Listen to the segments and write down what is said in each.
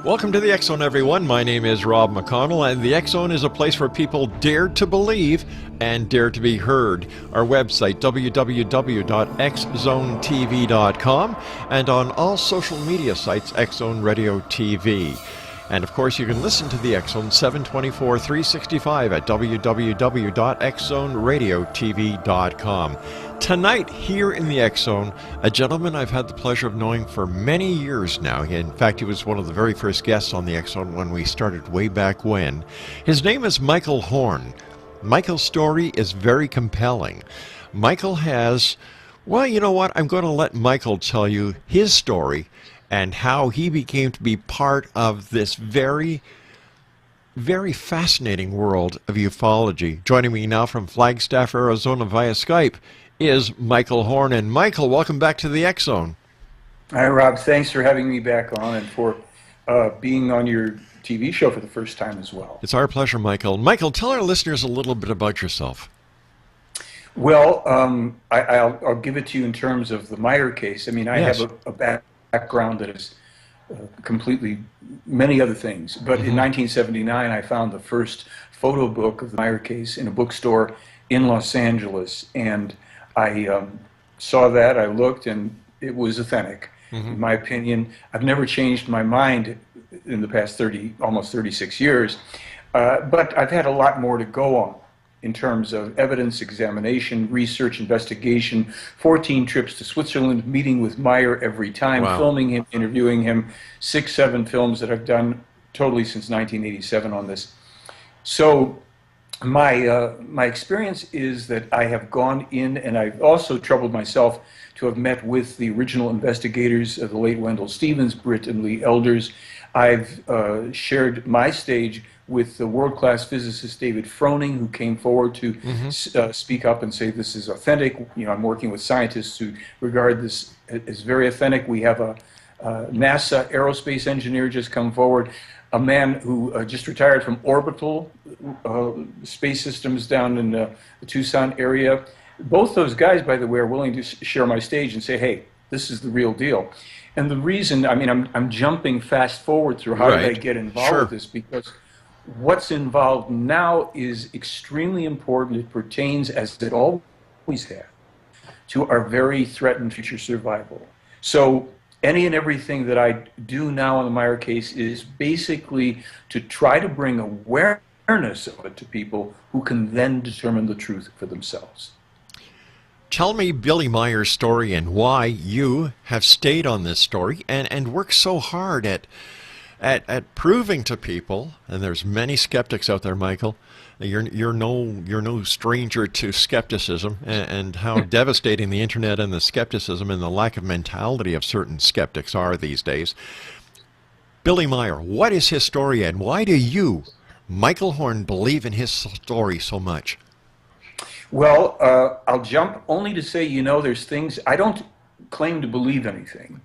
Welcome to the X Zone, everyone. My name is Rob McConnell, and the X Zone is a place where people dare to believe and dare to be heard. Our website, www.xzonetv.com, and on all social media sites, X Zone Radio TV. And of course, you can listen to the X Zone 724 365 at www.xzoneradiotv.com. Tonight, here in the X Zone, a gentleman I've had the pleasure of knowing for many years now. In fact, he was one of the very first guests on the X Zone when we started way back when. His name is Michael Horn. Michael's story is very compelling. Michael has, well, you know what? I'm going to let Michael tell you his story and how he became to be part of this very fascinating world of ufology. Joining me now from Flagstaff, Arizona via Skype is Michael Horn. And Michael, welcome back to the X Zone. Hi, Rob. Thanks for having me back on and for being on your TV show for the first time as well. It's our pleasure, Michael. Michael, tell our listeners a little bit about yourself. Well, I'll give it to you in terms of the Meyer case. I mean, I have a background that is completely many other things. But in 1979, I found the first photo book of the Meyer case in a bookstore in Los Angeles. And I saw that, I looked, and it was authentic. In my opinion, I've never changed my mind in the past almost 36 years. But I've had a lot more to go on in terms of evidence, examination, research, investigation, 14 trips to Switzerland, meeting with Meyer every time, filming him, interviewing him, 6, 7 films that I've done totally since 1987 on this. So my experience is that I have gone in, and I've also troubled myself to have met with the original investigators, the late Wendell Stevens, Britt and Lee Elders. I've shared my stage with the world-class physicist David Froning, who came forward to speak up and say this is authentic. You know, I'm working with scientists who regard this as very authentic. We have a NASA aerospace engineer just come forward, a man who just retired from orbital space systems down in the Tucson area. Both those guys, by the way, are willing to share my stage and say, hey, this is the real deal. And the reason, I mean, I'm jumping fast forward through how did I get involved with this, because what's involved now is extremely important. It pertains, as it always has, to our very threatened future survival. So any and everything that I do now on the Meyer case is basically to try to bring awareness of it to people who can then determine the truth for themselves. Tell me Billy Meyer's story and why you have stayed on this story and worked so hard at proving to people, and there's many skeptics out there, Michael. You're no stranger to skepticism and how devastating the internet and the skepticism and the lack of mentality of certain skeptics are these days. Billy Meyer, what is his story, and why do you, Michael Horn, believe in his story so much? Well, I'll jump only to say, you know, there's things, I don't claim to believe anything.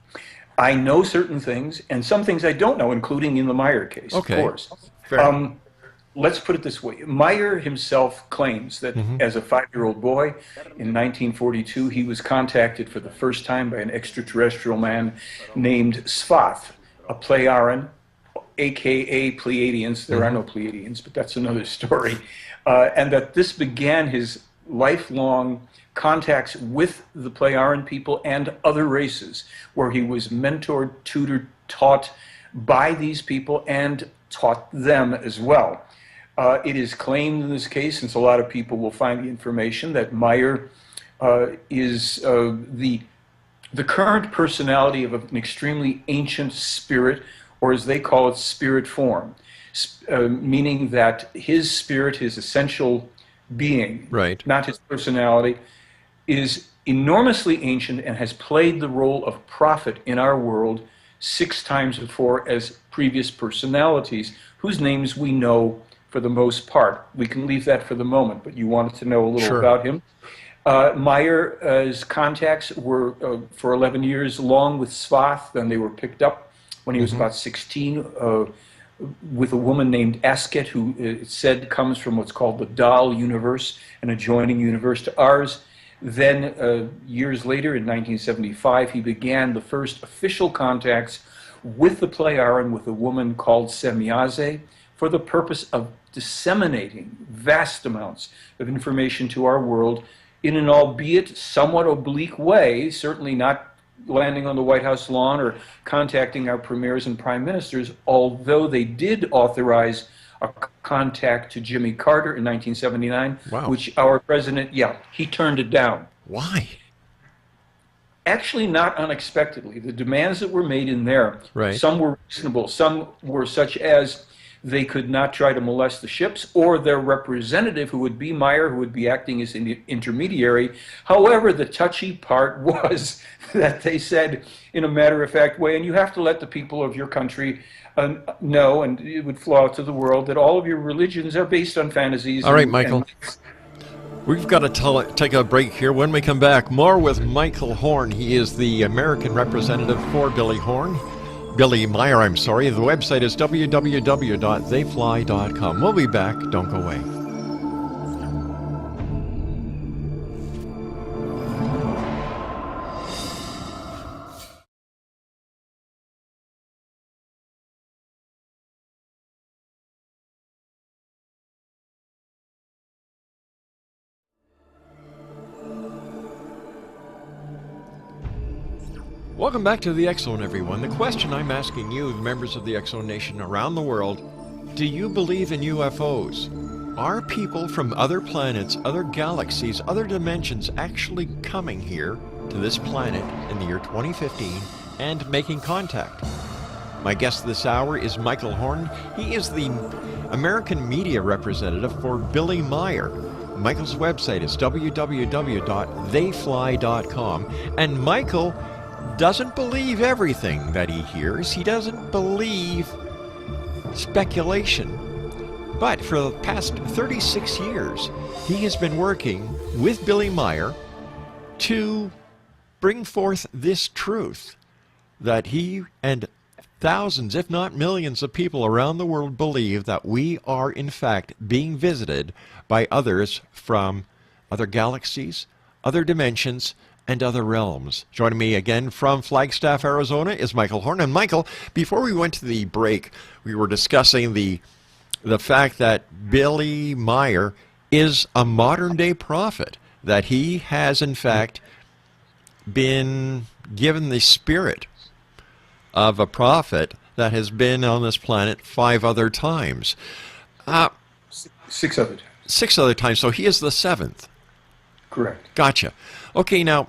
I know certain things, and some things I don't know, including in the Meyer case, of course. Let's put it this way. Meyer himself claims that as a 5-year-old boy in 1942, he was contacted for the first time by an extraterrestrial man named Svath, a Plejaren, a.k.a. Pleiadians. There are no Pleiadians, but that's another story. And that this began his lifelong contacts with the Plejaren people and other races, where he was mentored, tutored, taught by these people and taught them as well. It is claimed in this case, since a lot of people will find the information, that Meyer is the current personality of an extremely ancient spirit, or as they call it, spirit form, meaning that his spirit, his essential being, not his personality, is enormously ancient and has played the role of prophet in our world 6 times before as previous personalities whose names we know for the most part. We can leave that for the moment, but you wanted to know a little about him. Meyer's contacts were for 11 years long with Svath. Then they were picked up when he was about 16 with a woman named Asket, who it said comes from what's called the Doll universe, an adjoining universe to ours. Then years later, in 1975, he began the first official contacts with the Pleiar and with a woman called Semyaze for the purpose of disseminating vast amounts of information to our world in an albeit somewhat oblique way, certainly not landing on the White House lawn or contacting our premiers and prime ministers, although they did authorize a contact to Jimmy Carter in 1979, wow, which our president, he turned it down. Why? Actually, not unexpectedly. The demands that were made in there, right, some were reasonable, some were such as they could not try to molest the ships, or their representative, who would be Meyer, who would be acting as an intermediary. However, the touchy part was that they said, in a matter-of-fact way, and you have to let the people of your country know, and it would flow out to the world, that all of your religions are based on fantasies. All right, Michael. We've got to take a break here. When we come back, more with Michael Horn. He is the American representative for Billy Meyer, I'm sorry. The website is www.theyfly.com. We'll be back. Don't go away. Welcome back to the X Zone, everyone. The question I'm asking you, the members of the X Zone Nation around the world, do you believe in UFOs? Are people from other planets, other galaxies, other dimensions actually coming here to this planet in the year 2015 and making contact? My guest this hour is Michael Horn. He is the American media representative for Billy Meyer. Michael's website is www.theyfly.com. And Michael doesn't believe everything that he hears. He doesn't believe speculation. But for the past 36 years, he has been working with Billy Meyer to bring forth this truth that he and thousands, if not millions of people around the world believe that we are in fact being visited by others from other galaxies, other dimensions, and other realms. Joining me again from Flagstaff, Arizona is Michael Horn. And Michael, before we went to the break, we were discussing the fact that Billy Meyer is a modern-day prophet, that he has in fact been given the spirit of a prophet that has been on this planet 5 other times. 6 other times. 6 other times, so he is the 7th. Correct. Gotcha. Okay, now,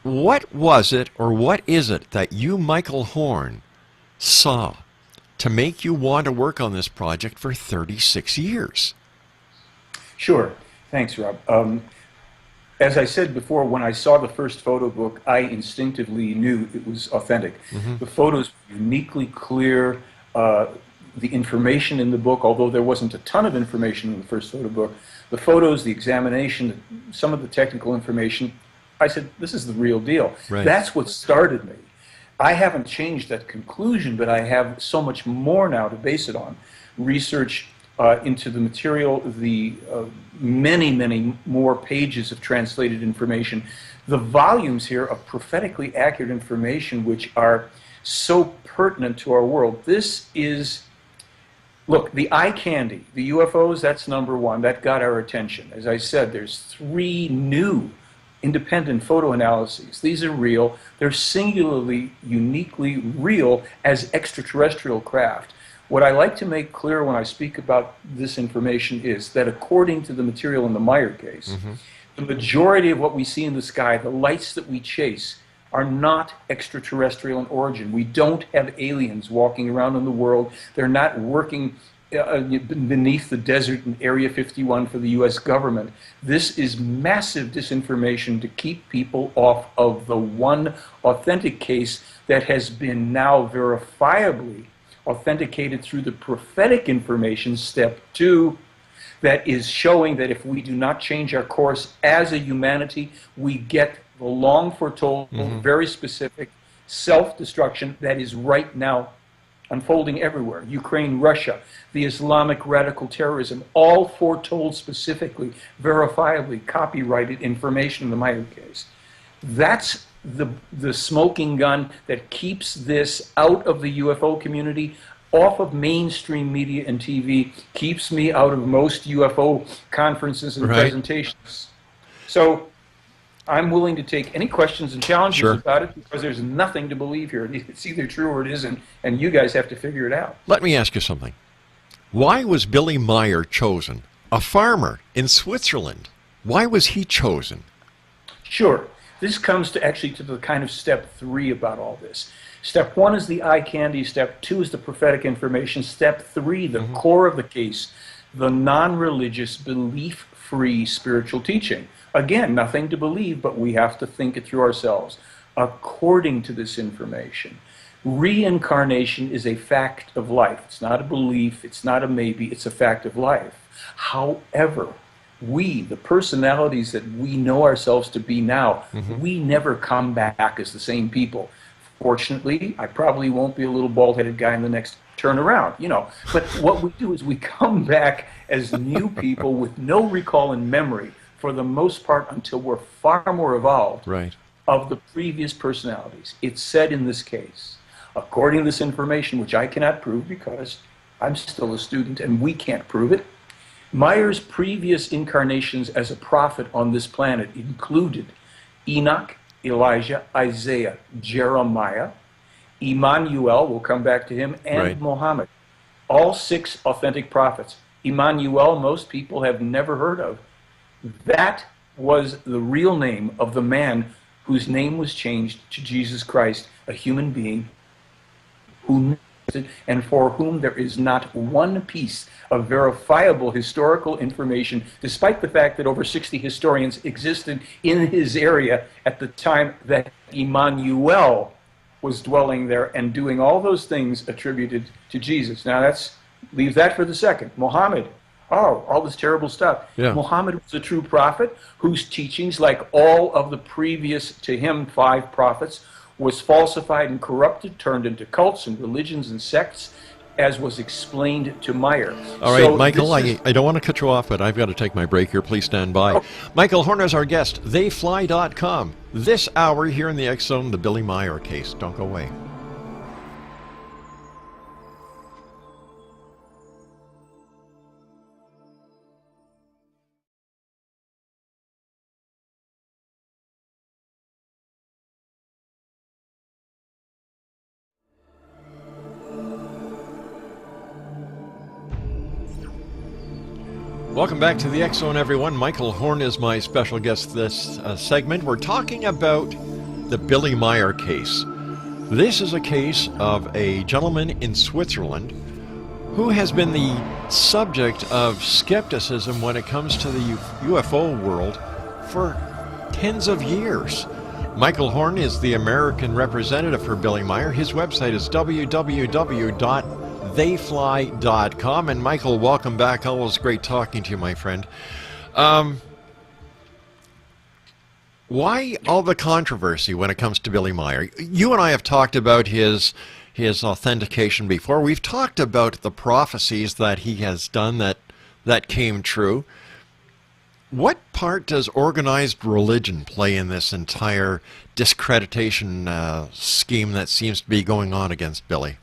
what was it, or what is it, that you, Michael Horn, saw to make you want to work on this project for 36 years? Sure. Thanks, Rob. As I said before, when I saw the first photo book, I instinctively knew it was authentic. Mm-hmm. The photos were uniquely clear. The information in the book, although there wasn't a ton of information in the first photo book, the photos, the examination, some of the technical information, I said, this is the real deal. Right. That's what started me. I haven't changed that conclusion, but I have so much more now to base it on. Research into the material, the many, many more pages of translated information, the volumes here of prophetically accurate information which are so pertinent to our world. This is, look, the eye candy, the UFOs, that's number one. That got our attention. As I said, there's 3 new independent photo analyses. These are real. They're singularly, uniquely real as extraterrestrial craft. What I like to make clear when I speak about this information is that according to the material in the Meyer case, mm-hmm. the majority of what we see in the sky, the lights that we chase, are not extraterrestrial in origin. We don't have aliens walking around in the world. They're not working beneath the desert in Area 51 for the U.S. government. This is massive disinformation to keep people off of the one authentic case that has been now verifiably authenticated through the prophetic information, step 2, that is showing that if we do not change our course as a humanity, we get the long foretold, mm-hmm. very specific self-destruction that is right now unfolding everywhere. Ukraine, Russia, the Islamic radical terrorism, all foretold specifically, verifiably, copyrighted information in the Meyer case. That's the smoking gun that keeps this out of the UFO community, off of mainstream media and TV, keeps me out of most UFO conferences and presentations. So I'm willing to take any questions and challenges about it, because there's nothing to believe here. It's either true or it isn't, and you guys have to figure it out. Let me ask you something. Why was Billy Meier chosen? A farmer in Switzerland. Why was he chosen? Sure. This comes to actually to the kind of step 3 about all this. Step 1 is the eye candy. Step 2 is the prophetic information. Step 3, the core of the case, the non-religious, belief-free spiritual teaching. Again, nothing to believe, but we have to think it through ourselves. According to this information, reincarnation is a fact of life. It's not a belief. It's not a maybe. It's a fact of life. However, we, the personalities that we know ourselves to be now, we never come back as the same people. Fortunately, I probably won't be a little bald-headed guy in the next turnaround, you know. But what we do is we come back as new people with no recall and memory, for the most part, until we're far more evolved of the previous personalities. It's said in this case, according to this information, which I cannot prove because I'm still a student and we can't prove it, Meier's previous incarnations as a prophet on this planet included Enoch, Elijah, Isaiah, Jeremiah, Emmanuel, we'll come back to him, and Muhammad. All 6 authentic prophets. Emmanuel, most people have never heard of. That was the real name of the man whose name was changed to Jesus Christ, a human being who and for whom there is not one piece of verifiable historical information, despite the fact that over 60 historians existed in his area at the time that Emmanuel was dwelling there and doing all those things attributed to Jesus. Now leave that for the second. Muhammad, all this terrible stuff. Muhammad was a true prophet whose teachings, like all of the previous to him 5 prophets, was falsified and corrupted, turned into cults and religions and sects, as was explained to Meier. All right, so Michael, I don't want to cut you off, but I've got to take my break here. Please stand by. Michael Horn is our guest, theyfly.com. This hour here in the X Zone, the Billy Meier case. Don't go away. Welcome back to the X Zone, everyone. Michael Horn is my special guest this segment. We're talking about the Billy Meier case. This is a case of a gentleman in Switzerland who has been the subject of skepticism when it comes to the UFO world for tens of years. Michael Horn is the American representative for Billy Meier. His website is www.theyfly.com. And Michael, welcome back. Always great talking to you, my friend. Why all the controversy when it comes to Billy Meier? You and I have talked about his authentication before. We've talked about the prophecies that he has done that came true. What part does organized religion play in this entire discreditation scheme that seems to be going on against Billy?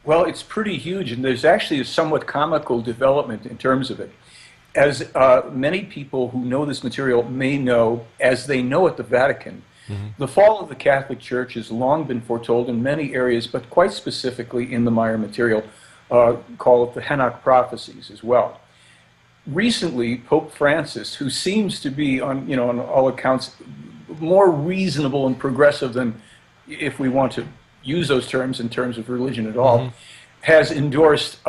Well, it's pretty huge, and there's actually a somewhat comical development in terms of it. As many people who know this material may know, as they know at the Vatican, the fall of the Catholic Church has long been foretold in many areas, but quite specifically in the Meier material, call it the Enoch prophecies as well. Recently, Pope Francis, who seems to be, on all accounts, more reasonable and progressive than, if we want to use those terms in terms of religion at all, has endorsed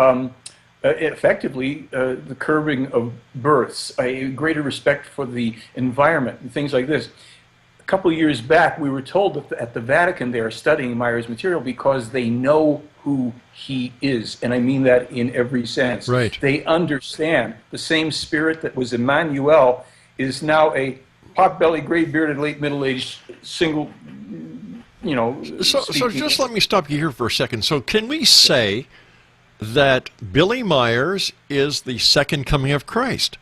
effectively the curbing of births, a greater respect for the environment, and things like this. A couple of years back, we were told that at the Vatican they are studying Meier's material because they know who he is, and I mean that in every sense. Right. They understand the same spirit that was Emmanuel is now a pot-bellied, gray-bearded, late middle-aged, single, So just let me stop you here for a second. So can we say that Billy Myers is the second coming of Christ?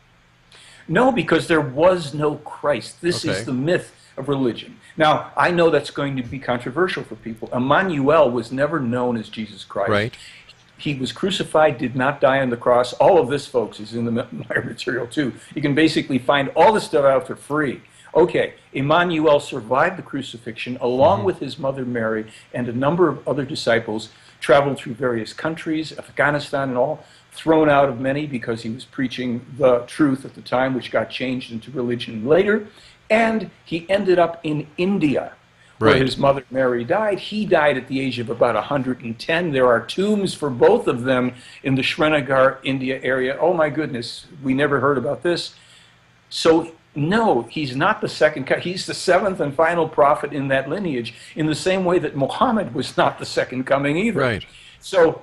No, because there was no Christ. This is the myth of religion. Now, I know that's going to be controversial for people. Emmanuel was never known as Jesus Christ. Right. He was crucified, did not die on the cross. All of this, folks, is in the Meyer material, too. You can basically find all this stuff out for free. Okay, Emmanuel survived the crucifixion along with his mother Mary and a number of other disciples, traveled through various countries, Afghanistan and all, thrown out of many because he was preaching the truth at the time, which got changed into religion later. And he ended up in India, where his mother Mary died. He died at the age of about 110. There are tombs for both of them in the Srinagar, India area. Oh my goodness, we never heard about this. So no, he's not the second. He's the seventh and final prophet in that lineage, in the same way that Muhammad was not the second coming either. Right. So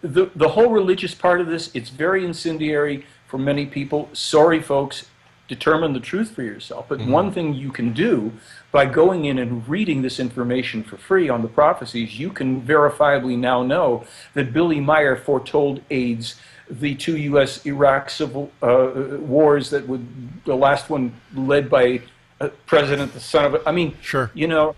the whole religious part of this, it's very incendiary for many people. Sorry, folks, determine the truth for yourself. But one thing you can do by going in and reading this information for free on the prophecies, you can verifiably now know that Billy Meyer foretold AIDS, the two U.S.-Iraq civil wars that would, the last one led by President, the son of, I mean, you know,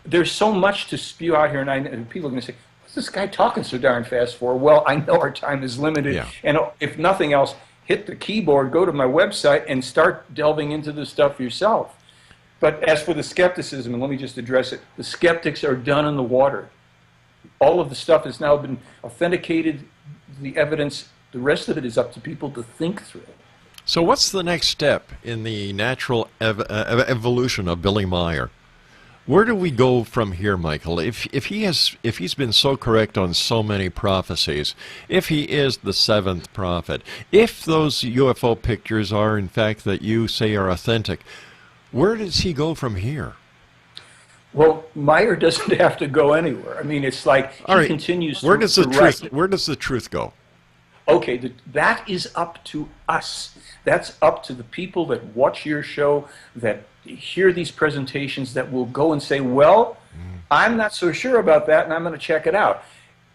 there's so much to spew out here, and people are going to say, what's this guy talking so darn fast for? Well, I know our time is limited, and if nothing else, hit the keyboard, go to my website, and start delving into this stuff yourself. But as for the skepticism, and let me just address it, the skeptics are done in the water. All of the stuff has now been authenticated, the evidence. The rest of it is up to people to think through. So what's the next step in the natural evolution of Billy Meyer? Where do we go from here, Michael? If he's been so correct on so many prophecies, if he is the seventh prophet, if those UFO pictures are in fact that you say are authentic, where does he go from here? Well, Meyer doesn't have to go anywhere. I mean, it's like he continues to where does the truth go? Okay, that is up to us. That's up to the people that watch your show, that hear these presentations, that will go and say, well, I'm not so sure about that, and I'm going to check it out.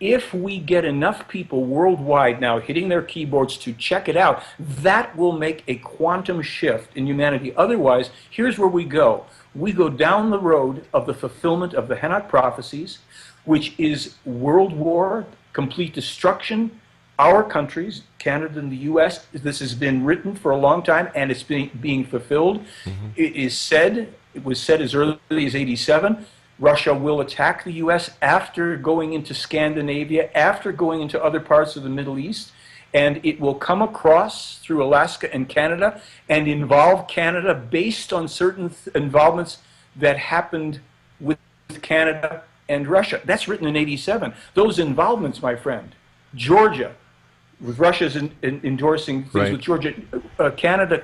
If we get enough people worldwide now hitting their keyboards to check it out, that will make a quantum shift in humanity. Otherwise, here's where we go. We go down the road of the fulfillment of the Enoch prophecies, which is world war, complete destruction, our countries, Canada and the U.S., this has been written for a long time, and it's being fulfilled. It was said as early as 87, Russia will attack the U.S. after going into Scandinavia, after going into other parts of the Middle East, and it will come across through Alaska and Canada and involve Canada based on certain involvements that happened with Canada and Russia. That's written in 87. Those involvements, my friend, Georgia, with Russia's endorsing things with Georgia, Canada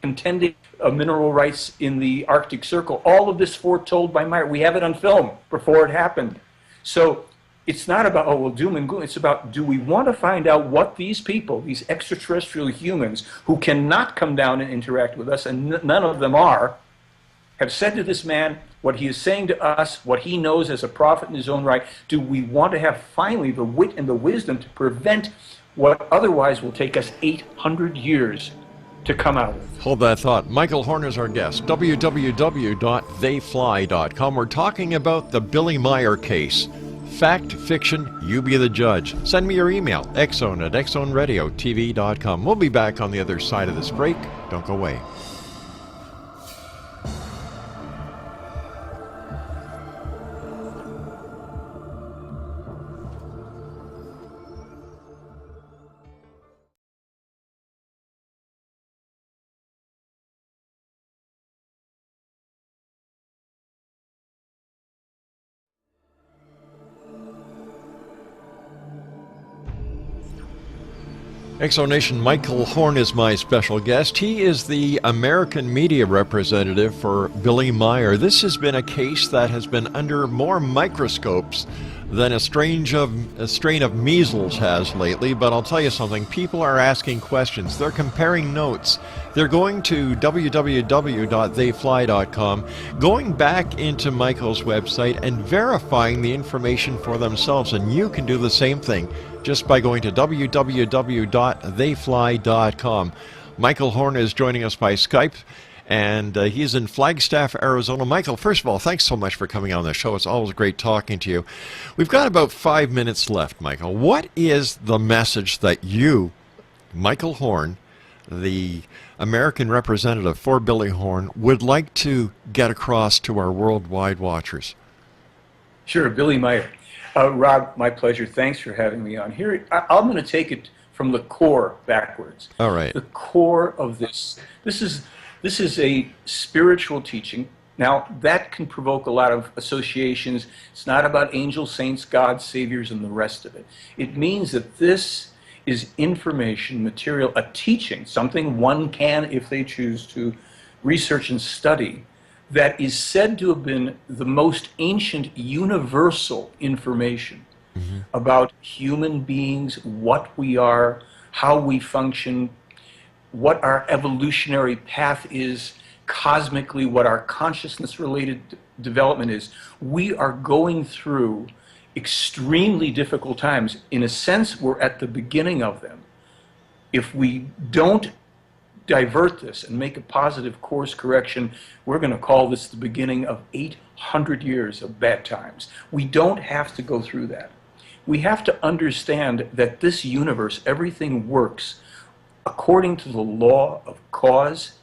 contending mineral rights in the Arctic Circle, all of this foretold by Meyer. We have it on film before it happened. So it's not about, oh, well, doom and gloom. It's about, do we want to find out what these people, these extraterrestrial humans who cannot come down and interact with us, and none of them are, have said to this man, what he is saying to us, what he knows as a prophet in his own right? Do we want to have finally the wit and the wisdom to prevent what otherwise will take us 800 years to come out of? Hold that thought. Michael Horn is our guest. www.theyfly.com. We're talking about the Billy Meyer case. Fact, fiction, you be the judge. Send me your email, xzone@xzoneradiotv.com. We'll be back on the other side of this break. Don't go away. Exonation, Michael Horn is my special guest. He is the American media representative for Billy Meyer. This has been a case that has been under more microscopes than a strain of measles has lately, but I'll tell you something, people are asking questions. They're comparing notes. They're going to www.theyfly.com, going back into Michael's website and verifying the information for themselves, and you can do the same thing just by going to www.theyfly.com. Michael Horn is joining us by Skype. and he's in Flagstaff, Arizona. Michael, first of all, thanks so much for coming on the show. It's always great talking to you. We've got about 5 minutes left, Michael. What is the message that you, Michael Horn, the American representative for Billy Horn, would like to get across to our worldwide watchers? Sure, Billy Meyer. Rob, my pleasure. Thanks for having me on here. I'm going to take it from the core backwards. All right. The core of this. This is a spiritual teaching. Now, that can provoke a lot of associations. It's not about angels, saints, gods, saviors, and the rest of it. It means that this is information, material, a teaching, something one can, if they choose to, research and study, that is said to have been the most ancient universal information about human beings, what we are, how we function, what our evolutionary path is, cosmically, what our consciousness-related development is. We are going through extremely difficult times. In a sense, we're at the beginning of them. If we don't divert this and make a positive course correction, we're going to call this the beginning of 800 years of bad times. We don't have to go through that. We have to understand that this universe, everything works according to the law of cause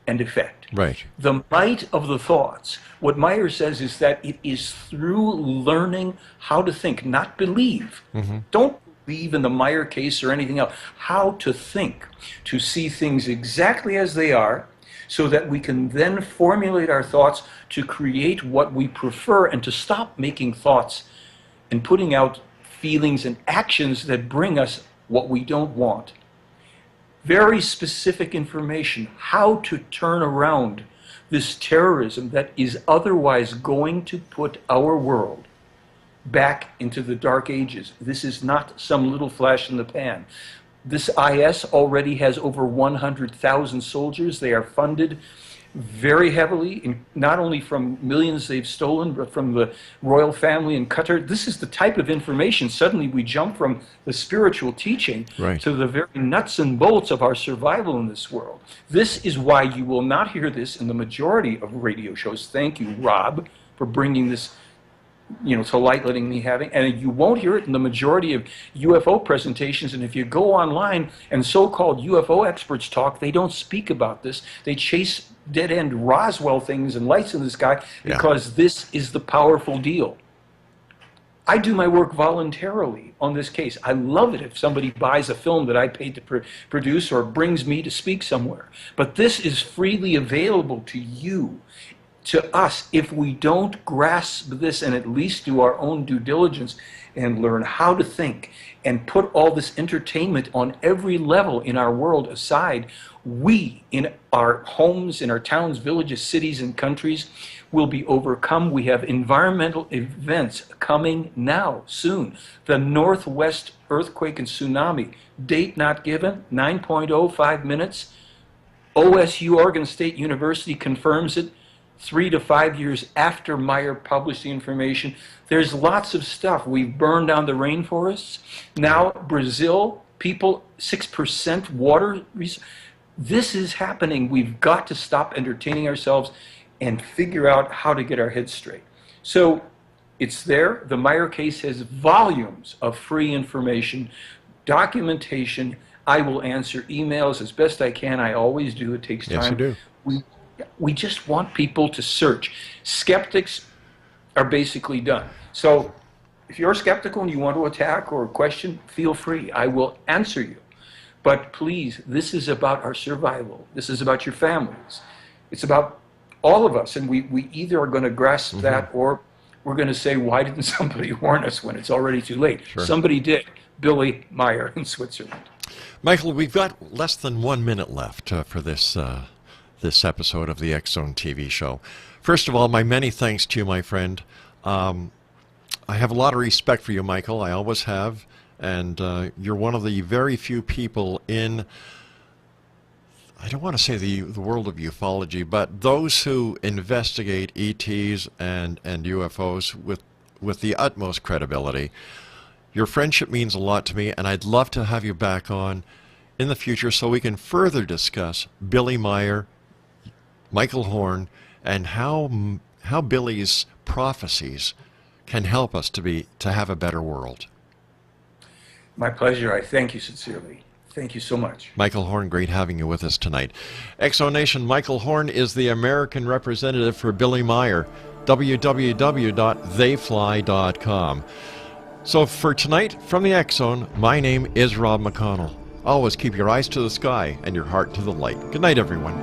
and effect. Right. The might of the thoughts. What Meyer says is that it is through learning how to think, not believe. Don't believe in the Meyer case or anything else. How to think, to see things exactly as they are, so that we can then formulate our thoughts to create what we prefer and to stop making thoughts and putting out feelings and actions that bring us what we don't want. Very specific information, how to turn around this terrorism that is otherwise going to put our world back into the dark ages. This is not some little flash in the pan. This IS already has over 100,000 soldiers. They are funded very heavily, not only from millions they've stolen, but from the royal family in Qatar. This is the type of information. Suddenly we jump from the spiritual teaching to the very nuts and bolts of our survival in this world. This is why you will not hear this in the majority of radio shows. Thank you, Rob, for bringing this to light, letting me have it. And you won't hear it in the majority of UFO presentations. And if you go online and so-called UFO experts talk, they don't speak about this. They chase dead-end Roswell things and lights in the sky because this is the powerful deal. I do my work voluntarily on this case. I love it if somebody buys a film that I paid to produce or brings me to speak somewhere. But this is freely available to you, to us, if we don't grasp this and at least do our own due diligence and learn how to think and put all this entertainment on every level in our world aside, we, in our homes, in our towns, villages, cities, and countries, will be overcome. We have environmental events coming now, soon. The Northwest earthquake and tsunami, date not given, 9.05 minutes. OSU, Oregon State University, confirms it 3 to 5 years after Meyer published the information. There's lots of stuff. We've burned down the rainforests. Now, Brazil, people, 6% water. This is happening. We've got to stop entertaining ourselves and figure out how to get our heads straight. So it's there. The Meyer case has volumes of free information, documentation. I will answer emails as best I can. I always do. It takes time. Yes, you do. We just want people to search. Skeptics are basically done. So if you're skeptical and you want to attack or question, feel free. I will answer you. But please, this is about our survival. This is about your families. It's about all of us. And we either are going to grasp that, or we're going to say, why didn't somebody warn us when it's already too late? Sure. Somebody did. Billy Meyer in Switzerland. Michael, we've got less than 1 minute left for this episode of the X Zone TV show. First of all, my many thanks to you, my friend. I have a lot of respect for you, Michael. I always have. And you're one of the very few people in, I don't want to say the world of ufology, but those who investigate ETs and UFOs with the utmost credibility. Your friendship means a lot to me, and I'd love to have you back on in the future so we can further discuss Billy Meyer, Michael Horn, and how Billy's prophecies can help us to have a better world. My pleasure. I thank you sincerely. Thank you so much. Michael Horn, great having you with us tonight. Exonation, Michael Horn is the American representative for Billy Meier. www.theyfly.com. So for tonight, from the X Zone, my name is Rob McConnell. Always keep your eyes to the sky and your heart to the light. Good night, everyone.